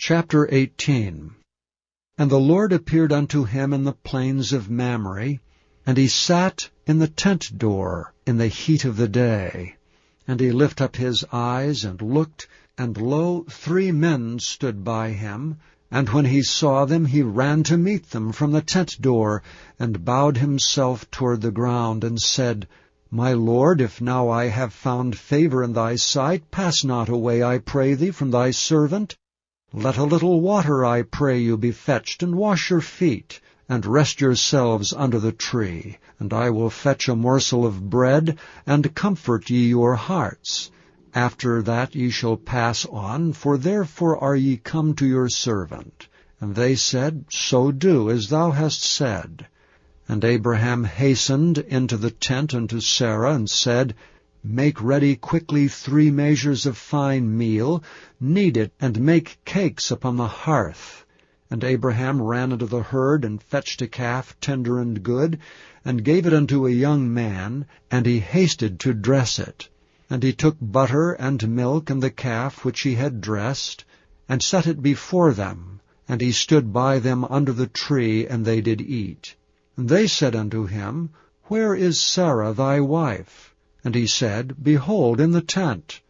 Chapter 18. And the Lord appeared unto him in the plains of Mamre, and he sat in the tent door in the heat of the day. And he lifted up his eyes, and looked, and lo, 3 men stood by him. And when he saw them, he ran to meet them from the tent door, and bowed himself toward the ground, and said, My Lord, if now I have found favor in thy sight, pass not away, I pray thee, from thy servant. Let a little water, I pray you, be fetched, and wash your feet, and rest yourselves under the tree. And I will fetch a morsel of bread, and comfort ye your hearts. After that ye shall pass on, for therefore are ye come to your servant. And they said, So do, as thou hast said. And Abraham hastened into the tent unto Sarah, and said, Make ready quickly 3 measures of fine meal, knead it, and make cakes upon the hearth. And Abraham ran into the herd, and fetched a calf tender and good, and gave it unto a young man, and he hasted to dress it. And he took butter and milk and the calf which he had dressed, and set it before them. And he stood by them under the tree, and they did eat. And they said unto him, Where is Sarah thy wife? And he said, Behold, in the tent.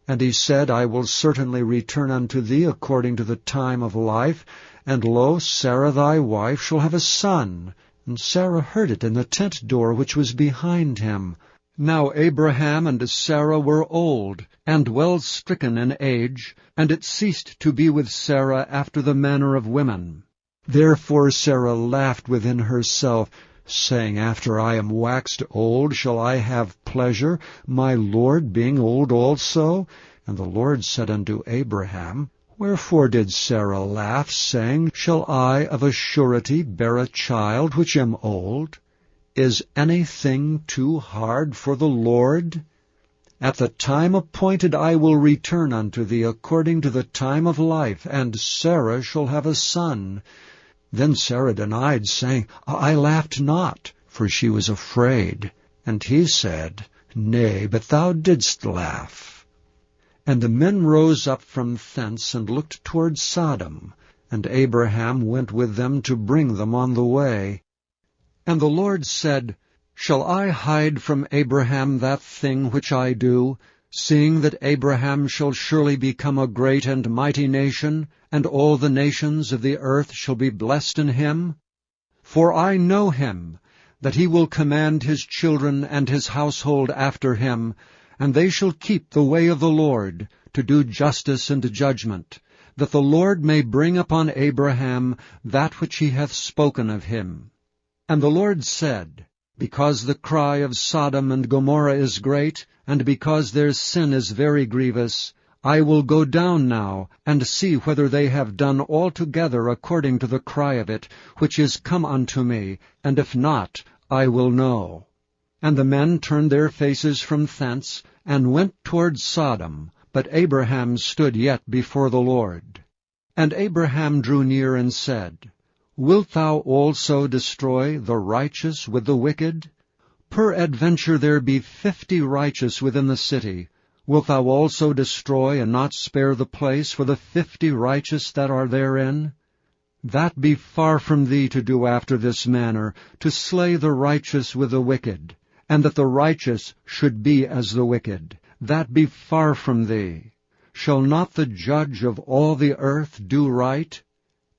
And he said, I will certainly return unto thee according to the time of life, and lo, Sarah thy wife shall have a son. And Sarah heard it in the tent door which was behind him. Now Abraham and Sarah were old, and well stricken in age, and it ceased to be with Sarah after the manner of women. Therefore Sarah laughed within herself, saying, After I am waxed old, shall I have pleasure, my Lord being old also? And the Lord said unto Abraham, Wherefore did Sarah laugh, saying, Shall I of a surety bear a child which am old? Is anything too hard for the Lord? At the time appointed I will return unto thee according to the time of life, and Sarah shall have a son. Then Sarah denied, saying, I laughed not, for she was afraid. And he said, Nay, but thou didst laugh. And the men rose up from thence, and looked toward Sodom. And Abraham went with them to bring them on the way. And the Lord said, Shall I hide from Abraham that thing which I do, seeing that Abraham shall surely become a great and mighty nation, and all the nations of the earth shall be blessed in him? For I know him, that he will command his children and his household after him, and they shall keep the way of the Lord, to do justice and judgment, that the Lord may bring upon Abraham that which he hath spoken of him. And the Lord said, Because the cry of Sodom and Gomorrah is great, and because their sin is very grievous, I will go down now, and see whether they have done altogether according to the cry of it, which is come unto me, and if not, I will know. And the men turned their faces from thence, and went toward Sodom, but Abraham stood yet before the Lord. And Abraham drew near and said, Wilt thou also destroy the righteous with the wicked? Peradventure there be 50 righteous within the city. Wilt thou also destroy and not spare the place for the 50 righteous that are therein? That be far from thee to do after this manner, to slay the righteous with the wicked, and that the righteous should be as the wicked. That be far from thee. Shall not the judge of all the earth do right?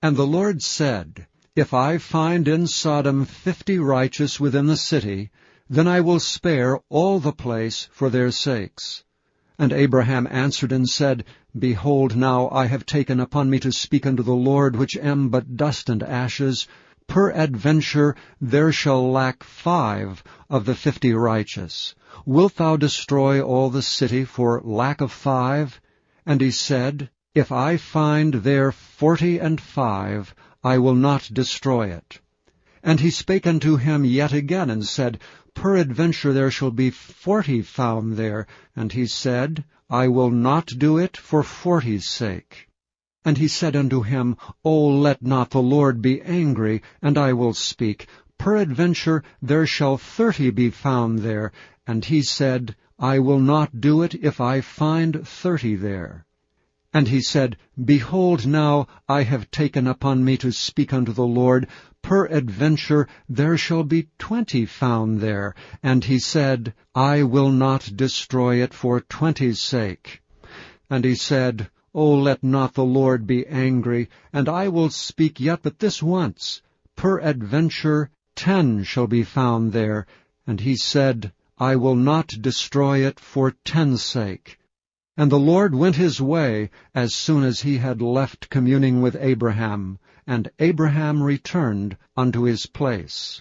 And the Lord said, If I find in Sodom 50 righteous within the city, then I will spare all the place for their sakes. And Abraham answered and said, Behold, now I have taken upon me to speak unto the Lord, which am but dust and ashes. Peradventure there shall lack 5 of the 50 righteous. Wilt thou destroy all the city for lack of 5? And he said, If I find there 45, I will not destroy it. And he spake unto him yet again, and said, Peradventure there shall be 40 found there. And he said, I will not do it for 40's sake. And he said unto him, O let not the Lord be angry, and I will speak. Peradventure there shall 30 be found there. And he said, I will not do it if I find 30 there. And he said, Behold, now I have taken upon me to speak unto the Lord. Peradventure there shall be 20 found there. And he said, I will not destroy it for 20's sake. And he said, O let not the Lord be angry, and I will speak yet but this once. Peradventure 10 shall be found there. And he said, I will not destroy it for 10's sake. And the Lord went his way as soon as he had left communing with Abraham, and Abraham returned unto his place.